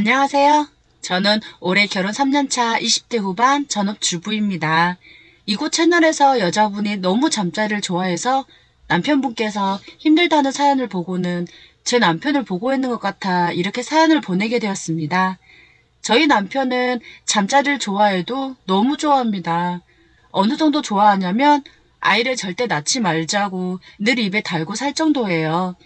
안녕하세요. 저는 올해 결혼 3년차 20대 후반 전업주부입니다. 이곳 채널에서 여자분이 너무 잠자리를 좋아해서 남편분께서 힘들다는 사연을 보고는 제 남편을 보고 있는 것 같아 이렇게 사연을 보내게 되었습니다. 저희 남편은 잠자리를 좋아해도 너무 좋아합니다. 어느 정도 좋아하냐면 아이를 절대 낳지 말자고 늘 입에 달고 살 정도예요.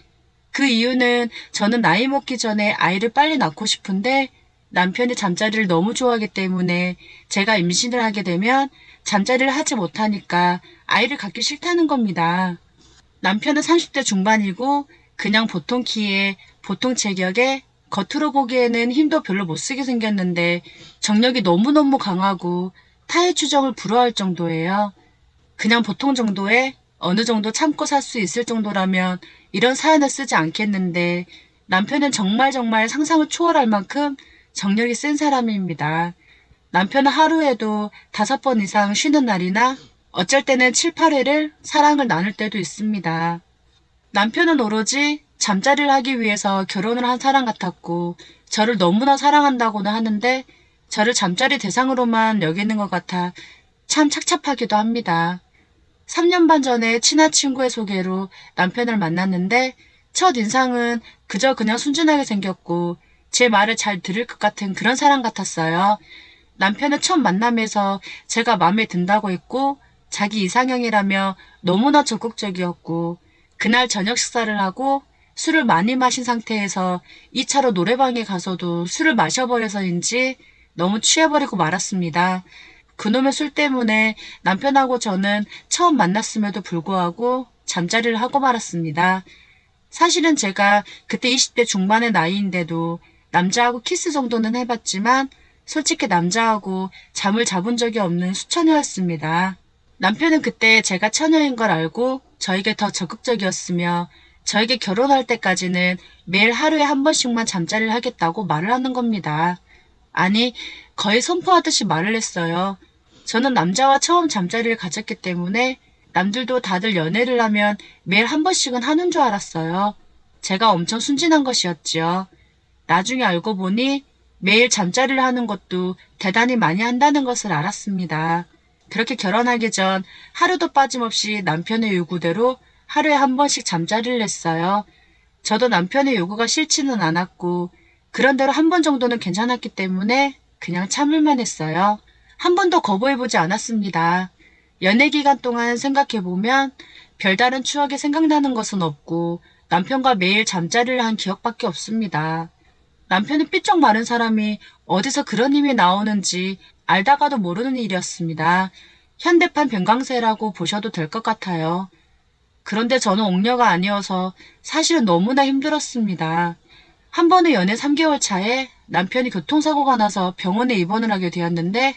그 이유는 저는 나이 먹기 전에 아이를 빨리 낳고 싶은데 남편이 잠자리를 너무 좋아하기 때문에 제가 임신을 하게 되면 잠자리를 하지 못하니까 아이를 갖기 싫다는 겁니다. 남편은 30대 중반이고 그냥 보통 키에 보통 체격에 겉으로 보기에는 힘도 별로 못 쓰게 생겼는데 정력이 너무너무 강하고 타의 추정을 불허할 정도예요. 그냥 보통 정도에 어느 정도 참고 살 수 있을 정도라면 이런 사연을 쓰지 않겠는데 남편은 정말 상상을 초월할 만큼 정력이 센 사람입니다. 남편은 하루에도 5번 이상 쉬는 날이나 어쩔 때는 7, 8회를 사랑을 나눌 때도 있습니다. 남편은 오로지 잠자리를 하기 위해서 결혼을 한 사람 같았고 저를 너무나 사랑한다고는 하는데 저를 잠자리 대상으로만 여기는 것 같아 참 착잡하기도 합니다. 3년 반 전에 친한 친구의 소개로 남편을 만났는데 첫 인상은 그냥 순진하게 생겼고 제 말을 잘 들을 것 같은 그런 사람 같았어요. 남편은 첫 만남에서 제가 마음에 든다고 했고 자기 이상형이라며 너무나 적극적이었고 그날 저녁 식사를 하고 술을 많이 마신 상태에서 2차로 노래방에 가서도 술을 마셔버려서인지 너무 취해버리고 말았습니다. 그놈의 술 때문에 남편하고 저는 처음 만났음에도 불구하고 잠자리를 하고 말았습니다. 사실은 제가 그때 20대 중반의 나이인데도 남자하고 키스 정도는 해봤지만 솔직히 남자하고 잠을 잡은 적이 없는 수처녀였습니다. 남편은 그때 제가 처녀인 걸 알고 저에게 더 적극적이었으며 저에게 결혼할 때까지는 매일 하루에 한 번씩만 잠자리를 하겠다고 말을 하는 겁니다. 아니, 거의 선포하듯이 말을 했어요. 저는 남자와 처음 잠자리를 가졌기 때문에 남들도 다들 연애를 하면 매일 한 번씩은 하는 줄 알았어요. 제가 엄청 순진한 것이었지요. 나중에 알고 보니 매일 잠자리를 하는 것도 대단히 많이 한다는 것을 알았습니다. 그렇게 결혼하기 전 하루도 빠짐없이 남편의 요구대로 하루에 한 번씩 잠자리를 했어요. 저도 남편의 요구가 싫지는 않았고 그런대로 한 번 정도는 괜찮았기 때문에 그냥 참을만 했어요. 한 번도 거부해보지 않았습니다. 연애 기간 동안 생각해보면 별다른 추억이 생각나는 것은 없고 남편과 매일 잠자리를 한 기억밖에 없습니다. 남편은 삐쩍 마른 사람이 어디서 그런 힘이 나오는지 알다가도 모르는 일이었습니다. 현대판 병강세라고 보셔도 될 것 같아요. 그런데 저는 옥녀가 아니어서 사실은 너무나 힘들었습니다. 한 번의 연애 3개월 차에 남편이 교통사고가 나서 병원에 입원을 하게 되었는데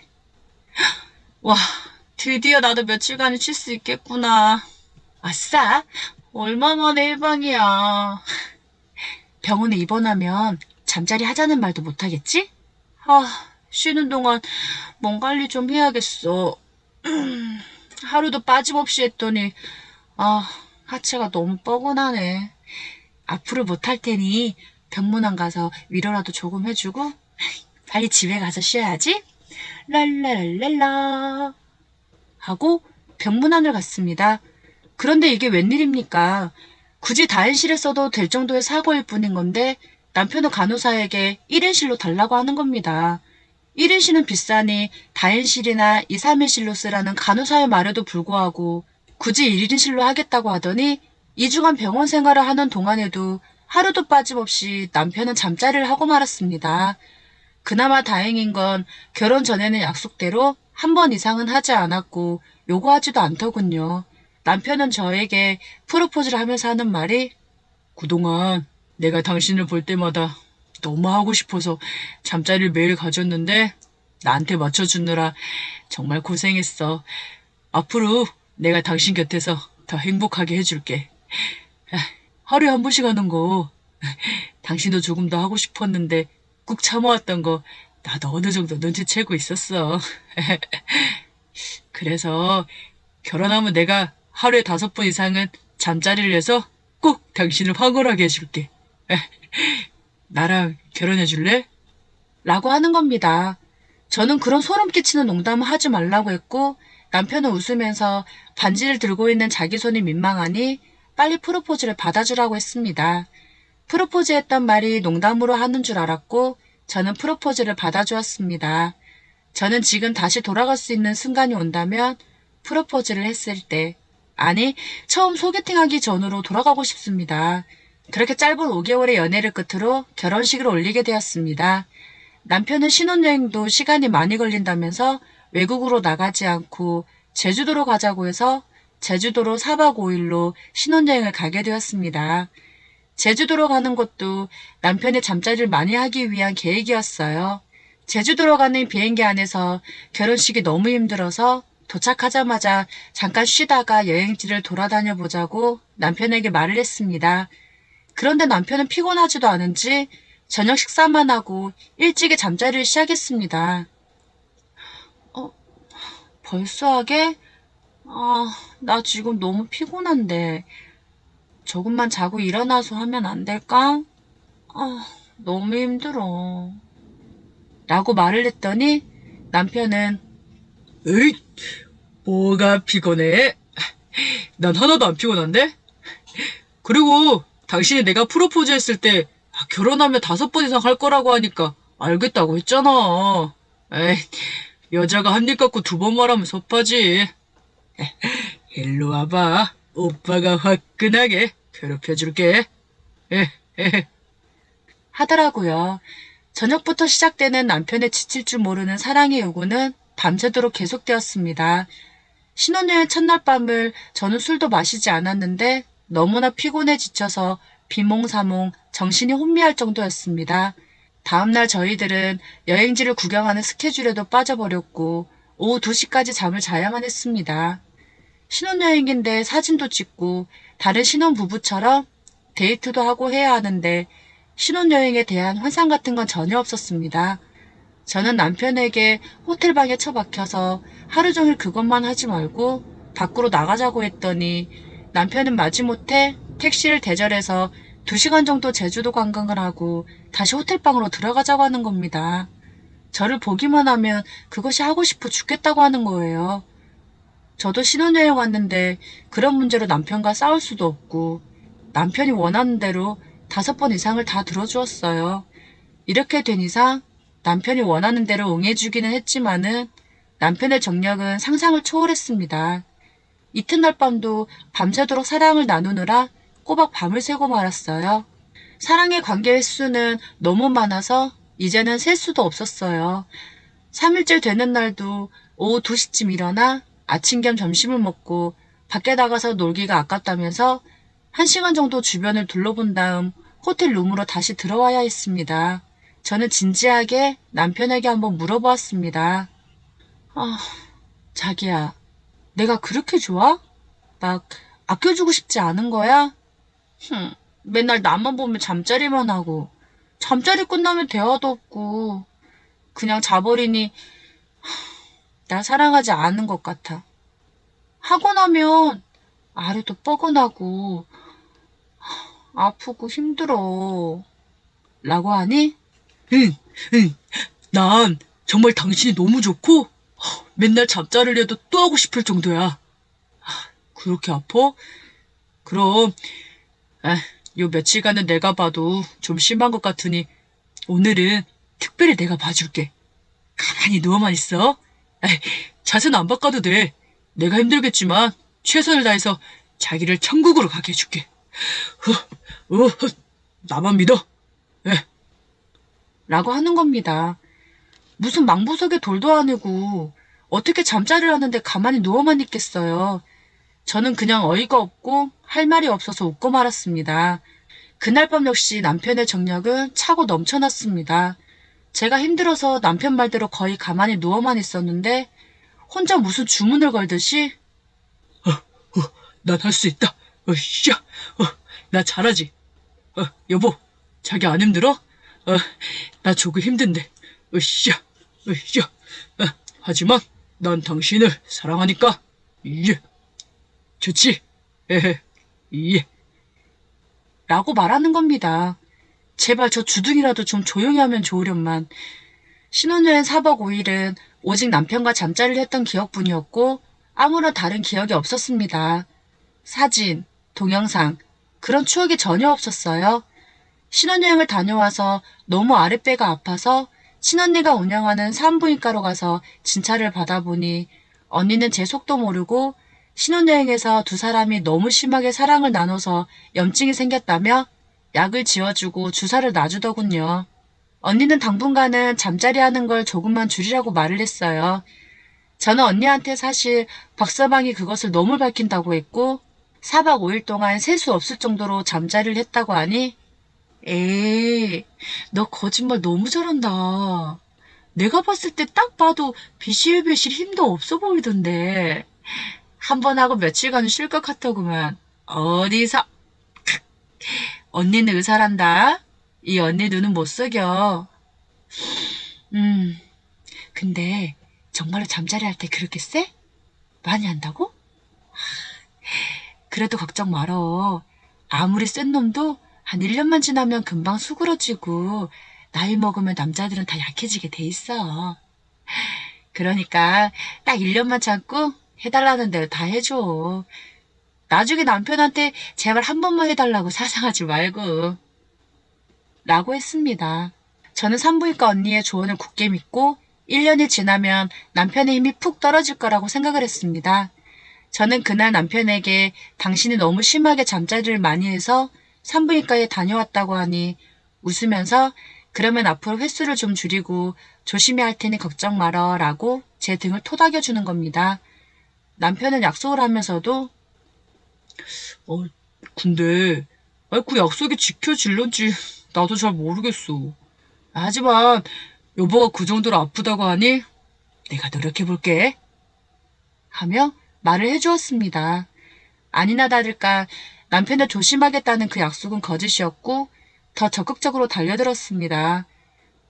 와, 드디어 나도 며칠간은 쉴 수 있겠구나. 아싸! 얼마 만에 해방이야. 병원에 입원하면 잠자리 하자는 말도 못하겠지? 쉬는 동안 몸 관리 좀 해야겠어. 하루도 빠짐없이 했더니 하체가 너무 뻐근하네. 앞으로 못할 테니 병문안 가서 위로라도 조금 해주고 빨리 집에 가서 쉬어야지. 랄랄랄라 하고 병문안을 갔습니다. 그런데 이게 웬일입니까? 굳이 다인실에 써도 될 정도의 사고일 뿐인 건데 남편은 간호사에게 1인실로 달라고 하는 겁니다. 1인실은 비싸니 다인실이나 2, 3인실로 쓰라는 간호사의 말에도 불구하고 굳이 1인실로 하겠다고 하더니 2주간 병원 생활을 하는 동안에도 하루도 빠짐없이 남편은 잠자리를 하고 말았습니다. 그나마 다행인 건 결혼 전에는 약속대로 한 번 이상은 하지 않았고 요구하지도 않더군요. 남편은 저에게 프로포즈를 하면서 하는 말이 그동안 내가 당신을 볼 때마다 너무 하고 싶어서 잠자리를 매일 가졌는데 나한테 맞춰주느라 정말 고생했어. 앞으로 내가 당신 곁에서 더 행복하게 해줄게. 하루에 한 번씩 하는 거 당신도 조금 더 하고 싶었는데 꾹 참아왔던 거 나도 어느 정도 눈치채고 있었어. 그래서 결혼하면 내가 하루에 5번 이상은 잠자리를 해서 꼭 당신을 황홀하게 해줄게. 나랑 결혼해 줄래? 라고 하는 겁니다. 저는 그런 소름 끼치는 농담을 하지 말라고 했고 남편은 웃으면서 반지를 들고 있는 자기 손이 민망하니 빨리 프로포즈를 받아주라고 했습니다. 프로포즈했던 말이 농담으로 하는 줄 알았고 저는 프로포즈를 받아주었습니다. 저는 지금 다시 돌아갈 수 있는 순간이 온다면 프로포즈를 했을 때, 아니, 처음 소개팅하기 전으로 돌아가고 싶습니다. 그렇게 짧은 5개월의 연애를 끝으로 결혼식을 올리게 되었습니다. 남편은 신혼여행도 시간이 많이 걸린다면서 외국으로 나가지 않고 제주도로 가자고 해서 제주도로 4박 5일로 신혼여행을 가게 되었습니다. 제주도로 가는 것도 남편이 잠자리를 많이 하기 위한 계획이었어요. 제주도로 가는 비행기 안에서 결혼식이 너무 힘들어서 도착하자마자 잠깐 쉬다가 여행지를 돌아다녀 보자고 남편에게 말을 했습니다. 그런데 남편은 피곤하지도 않은지 저녁 식사만 하고 일찍이 잠자리를 시작했습니다. 어, 벌써 하게? 나 지금 너무 피곤한데 조금만 자고 일어나서 하면 안 될까? 너무 힘들어. 라고 말을 했더니 남편은 에이, 뭐가 피곤해? 난 하나도 안 피곤한데? 그리고 당신이 내가 프로포즈 했을 때 결혼하면 5번 이상 할 거라고 하니까 알겠다고 했잖아. 에이, 여자가 한 입 갖고 2번 말하면 섭하지. 일로 와봐. 오빠가 화끈하게 괴롭혀줄게. 하더라고요. 저녁부터 시작되는 남편의 지칠 줄 모르는 사랑의 요구는 밤새도록 계속되었습니다. 신혼여행 첫날 밤을 저는 술도 마시지 않았는데 너무나 피곤해 지쳐서 비몽사몽 정신이 혼미할 정도였습니다. 다음날 저희들은 여행지를 구경하는 스케줄에도 빠져버렸고 오후 2시까지 잠을 자야만 했습니다. 신혼여행인데 사진도 찍고 다른 신혼부부처럼 데이트도 하고 해야 하는데 신혼여행에 대한 환상 같은 건 전혀 없었습니다. 저는 남편에게 호텔방에 처박혀서 하루 종일 그것만 하지 말고 밖으로 나가자고 했더니 남편은 마지못해 택시를 대절해서 2시간 정도 제주도 관광을 하고 다시 호텔방으로 들어가자고 하는 겁니다. 저를 보기만 하면 그것이 하고 싶어 죽겠다고 하는 거예요. 저도 신혼여행 왔는데 그런 문제로 남편과 싸울 수도 없고 남편이 원하는 대로 5번 이상을 다 들어주었어요. 이렇게 된 이상 남편이 원하는 대로 응해주기는 했지만은 남편의 정력은 상상을 초월했습니다. 이튿날 밤도 밤새도록 사랑을 나누느라 꼬박 밤을 새고 말았어요. 사랑의 관계 횟수는 너무 많아서 이제는 셀 수도 없었어요. 3일째 되는 날도 오후 2시쯤 일어나 아침 겸 점심을 먹고 밖에 나가서 놀기가 아깝다면서 1시간 정도 주변을 둘러본 다음 호텔 룸으로 다시 들어와야 했습니다. 저는 진지하게 남편에게 한번 물어보았습니다. 아, 자기야, 내가 그렇게 좋아? 막 아껴주고 싶지 않은 거야? 맨날 나만 보면 잠자리만 하고 잠자리 끝나면 대화도 없고 그냥 자버리니 나 사랑하지 않은 것 같아. 하고 나면 아래도 뻐근하고 아프고 힘들어. 라고 하니 응, 응. 난 정말 당신이 너무 좋고 맨날 잠자리를 해도 또 하고 싶을 정도야. 그렇게 아파? 그럼 요 며칠간은 내가 봐도 좀 심한 것 같으니 오늘은 특별히 내가 봐줄게. 가만히 누워만 있어. 에이, 자세는 안 바꿔도 돼. 내가 힘들겠지만 최선을 다해서 자기를 천국으로 가게 해줄게. 나만 믿어. 에, 라고 하는 겁니다. 무슨 망부석에 돌도 아니고 어떻게 잠자리를 하는데 가만히 누워만 있겠어요. 저는 그냥 어이가 없고 할 말이 없어서 웃고 말았습니다. 그날 밤 역시 남편의 정력은 차고 넘쳐났습니다. 제가 힘들어서 남편 말대로 거의 가만히 누워만 있었는데 혼자 무슨 주문을 걸듯이 난 할 수 있다. 으쌰. 나 잘하지. 여보, 자기 안 힘들어? 나 조금 힘든데. 으쌰. 으쌰. 하지만 난 당신을 사랑하니까. 예. 좋지? 예. 라고 말하는 겁니다. 제발 저 주둥이라도 좀 조용히 하면 좋으련만 신혼여행 4박 5일은 오직 남편과 잠자리를 했던 기억뿐이었고 아무런 다른 기억이 없었습니다. 사진, 동영상, 그런 추억이 전혀 없었어요. 신혼여행을 다녀와서 너무 아랫배가 아파서 친언니가 운영하는 산부인과로 가서 진찰을 받아보니 언니는 제 속도 모르고 신혼여행에서 두 사람이 너무 심하게 사랑을 나눠서 염증이 생겼다며 약을 지어주고 주사를 놔주더군요. 언니는 당분간은 잠자리 하는 걸 조금만 줄이라고 말을 했어요. 저는 언니한테 사실 박서방이 그것을 너무 밝힌다고 했고 4박 5일 동안 셀 수 없을 정도로 잠자리를 했다고 하니 에이, 너 거짓말 너무 잘한다. 내가 봤을 때 딱 봐도 비실비실 힘도 없어 보이던데. 한 번 하고 며칠간은 쉴 것 같더구만. 어디서? 언니는 의사란다. 이 언니 눈은 못 속여. 음, 근데 정말로 잠자리 할 때 그렇게 쎄? 많이 한다고? 그래도 걱정 말어. 아무리 센 놈도 한 1년만 지나면 금방 수그러지고 나이 먹으면 남자들은 다 약해지게 돼 있어. 그러니까 딱 1년만 참고 해달라는 대로 다 해줘. 나중에 남편한테 제발 한 번만 해달라고 사상하지 말고. 라고 했습니다. 저는 산부인과 언니의 조언을 굳게 믿고 1년이 지나면 남편의 힘이 푹 떨어질 거라고 생각을 했습니다. 저는 그날 남편에게 당신이 너무 심하게 잠자리를 많이 해서 산부인과에 다녀왔다고 하니 웃으면서 그러면 앞으로 횟수를 좀 줄이고 조심히 할 테니 걱정 말어 라고 제 등을 토닥여 주는 겁니다. 남편은 약속을 하면서도 근데 그 약속이 지켜질런지 나도 잘 모르겠어. 하지만 여보가 그 정도로 아프다고 하니 내가 노력해볼게. 하며 말을 해주었습니다. 아니나 다를까 남편을 조심하겠다는 그 약속은 거짓이었고 더 적극적으로 달려들었습니다.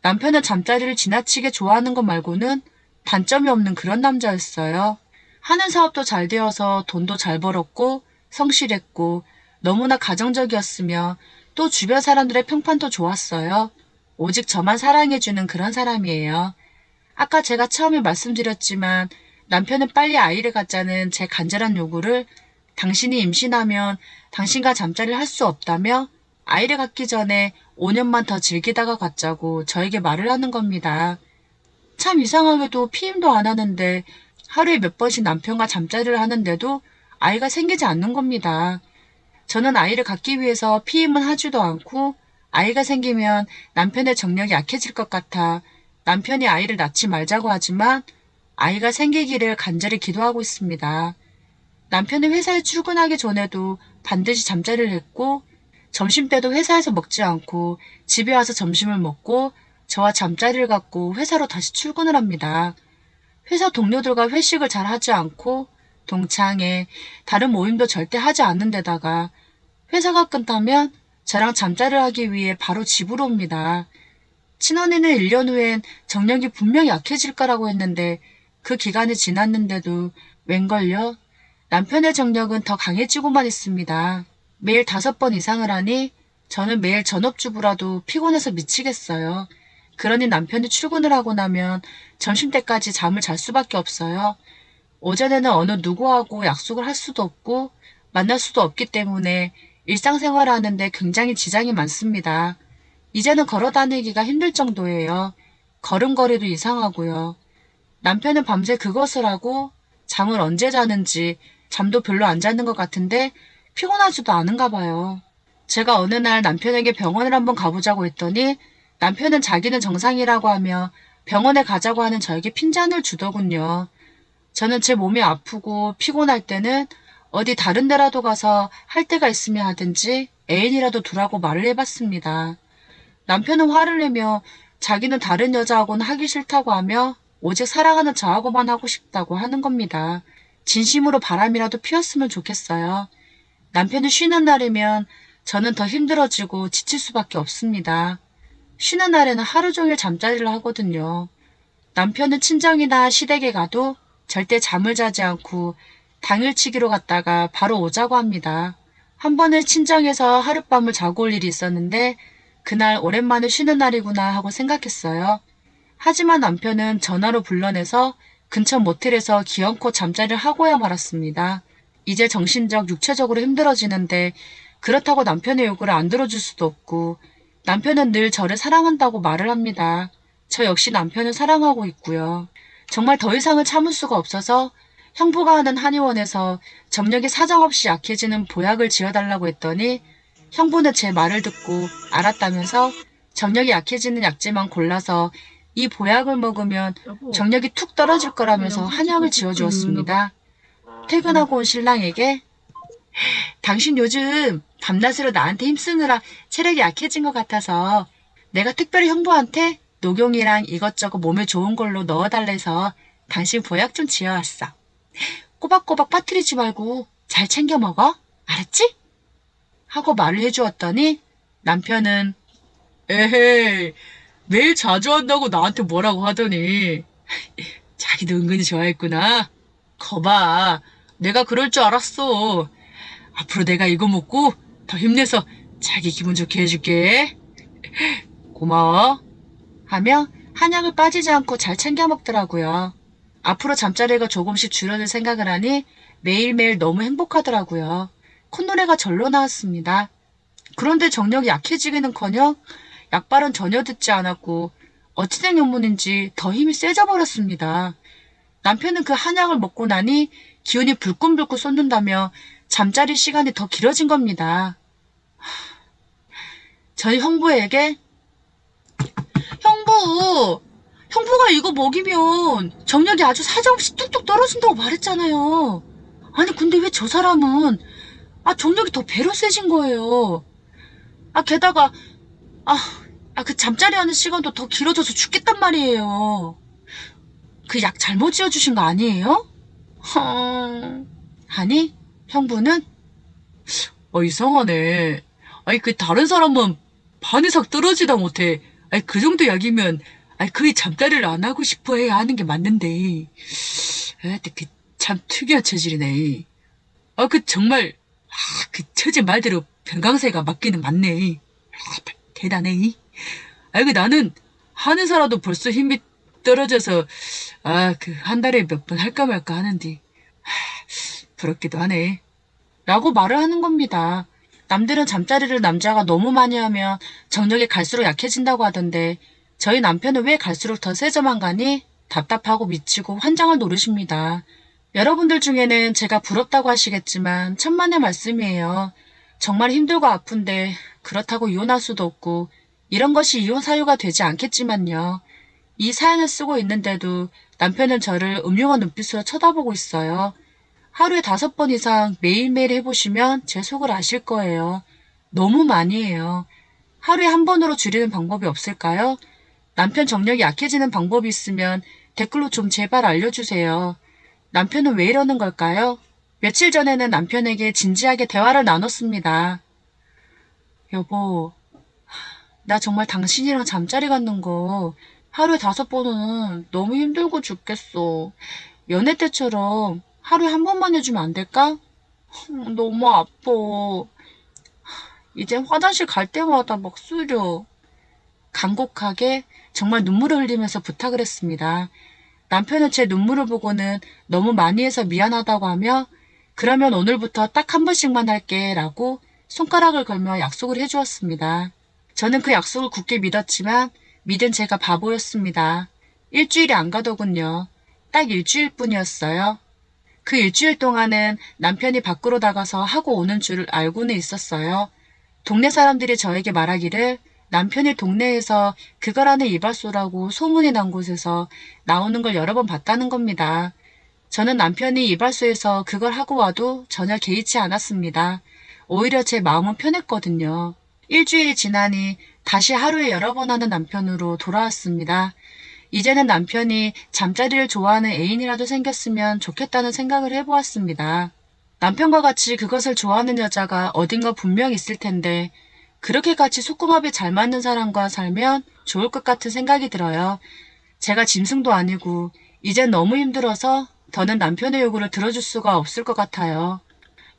남편은 잠자리를 지나치게 좋아하는 것 말고는 단점이 없는 그런 남자였어요. 하는 사업도 잘 되어서 돈도 잘 벌었고 성실했고 너무나 가정적이었으며 또 주변 사람들의 평판도 좋았어요. 오직 저만 사랑해주는 그런 사람이에요. 아까 제가 처음에 말씀드렸지만 남편은 빨리 아이를 갖자는 제 간절한 요구를 당신이 임신하면 당신과 잠자리를 할 수 없다며 아이를 갖기 전에 5년만 더 즐기다가 갖자고 저에게 말을 하는 겁니다. 참 이상하게도 피임도 안 하는데 하루에 몇 번씩 남편과 잠자리를 하는데도 아이가 생기지 않는 겁니다. 저는 아이를 갖기 위해서 피임은 하지도 않고 아이가 생기면 남편의 정력이 약해질 것 같아 남편이 아이를 낳지 말자고 하지만 아이가 생기기를 간절히 기도하고 있습니다. 남편은 회사에 출근하기 전에도 반드시 잠자리를 했고 점심때도 회사에서 먹지 않고 집에 와서 점심을 먹고 저와 잠자리를 갖고 회사로 다시 출근을 합니다. 회사 동료들과 회식을 잘 하지 않고 동창회, 다른 모임도 절대 하지 않는 데다가 회사가 끝나면 저랑 잠자리를 하기 위해 바로 집으로 옵니다. 친언니는 1년 후엔 정력이 분명 약해질 거라고 했는데 그 기간이 지났는데도 웬걸요? 남편의 정력은 더 강해지고만 있습니다. 매일 5번 이상을 하니 저는 매일 전업주부라도 피곤해서 미치겠어요. 그러니 남편이 출근을 하고 나면 점심때까지 잠을 잘 수밖에 없어요. 오전에는 어느 누구하고 약속을 할 수도 없고 만날 수도 없기 때문에 일상생활을 하는데 굉장히 지장이 많습니다. 이제는 걸어 다니기가 힘들 정도예요. 걸음걸이도 이상하고요. 남편은 밤새 그것을 하고 잠을 언제 자는지 잠도 별로 안 자는 것 같은데 피곤하지도 않은가 봐요. 제가 어느 날 남편에게 병원을 한번 가보자고 했더니 남편은 자기는 정상이라고 하며 병원에 가자고 하는 저에게 핀잔을 주더군요. 저는 제 몸이 아프고 피곤할 때는 어디 다른 데라도 가서 할 데가 있으면 하든지 애인이라도 두라고 말을 해봤습니다. 남편은 화를 내며 자기는 다른 여자하고는 하기 싫다고 하며 오직 사랑하는 저하고만 하고 싶다고 하는 겁니다. 진심으로 바람이라도 피웠으면 좋겠어요. 남편이 쉬는 날이면 저는 더 힘들어지고 지칠 수밖에 없습니다. 쉬는 날에는 하루 종일 잠자리를 하거든요. 남편은 친정이나 시댁에 가도 절대 잠을 자지 않고 당일치기로 갔다가 바로 오자고 합니다. 한 번은 친정에서 하룻밤을 자고 올 일이 있었는데 그날 오랜만에 쉬는 날이구나 하고 생각했어요. 하지만 남편은 전화로 불러내서 근처 모텔에서 기어코 잠자리를 하고야 말았습니다. 이제 정신적, 육체적으로 힘들어지는데 그렇다고 남편의 요구를 안 들어줄 수도 없고 남편은 늘 저를 사랑한다고 말을 합니다. 저 역시 남편을 사랑하고 있고요. 정말 더 이상을 참을 수가 없어서 형부가 하는 한의원에서 정력이 사정없이 약해지는 보약을 지어달라고 했더니 형부는 제 말을 듣고 알았다면서 정력이 약해지는 약재만 골라서 이 보약을 먹으면 정력이 툭 떨어질 거라면서 한약을 지어주었습니다. 퇴근하고 온 신랑에게 당신 요즘 밤낮으로 나한테 힘쓰느라 체력이 약해진 것 같아서 내가 특별히 형부한테 녹용이랑 이것저것 몸에 좋은 걸로 넣어달래서 당신 보약 좀 지어왔어. 꼬박꼬박 빠뜨리지 말고 잘 챙겨 먹어. 알았지? 하고 말을 해주었더니 남편은 에헤이, 매일 자주 한다고 나한테 뭐라고 하더니 자기도 은근히 좋아했구나. 거봐, 내가 그럴 줄 알았어. 앞으로 내가 이거 먹고 더 힘내서 자기 기분 좋게 해줄게. 고마워. 하며 한약을 빠지지 않고 잘 챙겨 먹더라고요. 앞으로 잠자리가 조금씩 줄어들 생각을 하니 매일매일 너무 행복하더라고요. 콧노래가 절로 나왔습니다. 그런데 정력이 약해지기는커녕 약발은 전혀 듣지 않았고 어찌된 영문인지 더 힘이 세져 버렸습니다. 남편은 그 한약을 먹고 나니 기운이 불끈불끈 솟는다며 잠자리 시간이 더 길어진 겁니다. 저희 형부에게 형부가 이거 먹이면 정력이 아주 사정없이 뚝뚝 떨어진다고 말했잖아요. 아니 근데 왜 저 사람은 정력이 더 배로 세진 거예요. 게다가 그 잠자리 하는 시간도 더 길어져서 죽겠단 말이에요. 그 약 잘못 지어주신 거 아니에요? 하니 형부는 이상하네. 아니, 그 다른 사람은 반 이상 떨어지다 못해. 아니, 그 정도 약이면, 그의 잠자리를 안 하고 싶어 해야 하는 게 맞는데. 참 특이한 체질이네. 정말, 그 처제 말대로 병강세가 맞기는 맞네. 대단해. 나는 하늘사라도 벌써 힘이 떨어져서, 한 달에 몇 번 할까 말까 하는데, 부럽기도 하네. 라고 말을 하는 겁니다. 남들은 잠자리를 남자가 너무 많이 하면 정력이 갈수록 약해진다고 하던데 저희 남편은 왜 갈수록 더 세져만 가니 답답하고 미치고 환장을 노리십니다. 여러분들 중에는 제가 부럽다고 하시겠지만 천만의 말씀이에요. 정말 힘들고 아픈데 그렇다고 이혼할 수도 없고 이런 것이 이혼 사유가 되지 않겠지만요. 이 사연을 쓰고 있는데도 남편은 저를 음흉한 눈빛으로 쳐다보고 있어요. 하루에 5번 이상 매일매일 해보시면 제 속을 아실 거예요. 너무 많이 해요. 하루에 한 번으로 줄이는 방법이 없을까요? 남편 정력이 약해지는 방법이 있으면 댓글로 좀 제발 알려주세요. 남편은 왜 이러는 걸까요? 며칠 전에는 남편에게 진지하게 대화를 나눴습니다. 여보, 나 정말 당신이랑 잠자리 갖는 거 하루에 5번은 너무 힘들고 죽겠어. 연애 때처럼 하루에 한 번만 해주면 안 될까? 너무 아파. 이제 화장실 갈 때마다 막 쓰려. 간곡하게 정말 눈물을 흘리면서 부탁을 했습니다. 남편은 제 눈물을 보고는 너무 많이 해서 미안하다고 하며 그러면 오늘부터 딱 한 번씩만 할게 라고 손가락을 걸며 약속을 해주었습니다. 저는 그 약속을 굳게 믿었지만 믿은 제가 바보였습니다. 일주일이 안 가더군요. 딱 일주일 뿐이었어요. 그 일주일 동안은 남편이 밖으로 나가서 하고 오는 줄 알고는 있었어요. 동네 사람들이 저에게 말하기를 남편이 동네에서 그걸 하는 이발소라고 소문이 난 곳에서 나오는 걸 여러 번 봤다는 겁니다. 저는 남편이 이발소에서 그걸 하고 와도 전혀 개의치 않았습니다. 오히려 제 마음은 편했거든요. 일주일이 지나니 다시 하루에 여러 번 하는 남편으로 돌아왔습니다. 이제는 남편이 잠자리를 좋아하는 애인이라도 생겼으면 좋겠다는 생각을 해보았습니다. 남편과 같이 그것을 좋아하는 여자가 어딘가 분명 있을 텐데 그렇게 같이 속궁합이 잘 맞는 사람과 살면 좋을 것 같은 생각이 들어요. 제가 짐승도 아니고 이젠 너무 힘들어서 더는 남편의 요구를 들어줄 수가 없을 것 같아요.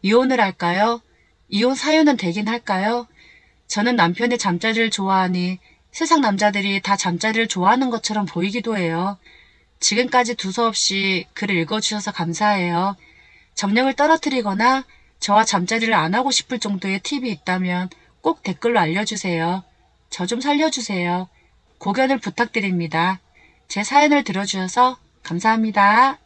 이혼을 할까요? 이혼 사유는 되긴 할까요? 저는 남편의 잠자리를 좋아하니 세상 남자들이 다 잠자리를 좋아하는 것처럼 보이기도 해요. 지금까지 두서없이 글을 읽어주셔서 감사해요. 정령을 떨어뜨리거나 저와 잠자리를 안 하고 싶을 정도의 팁이 있다면 꼭 댓글로 알려주세요. 저 좀 살려주세요. 고견을 부탁드립니다. 제 사연을 들어주셔서 감사합니다.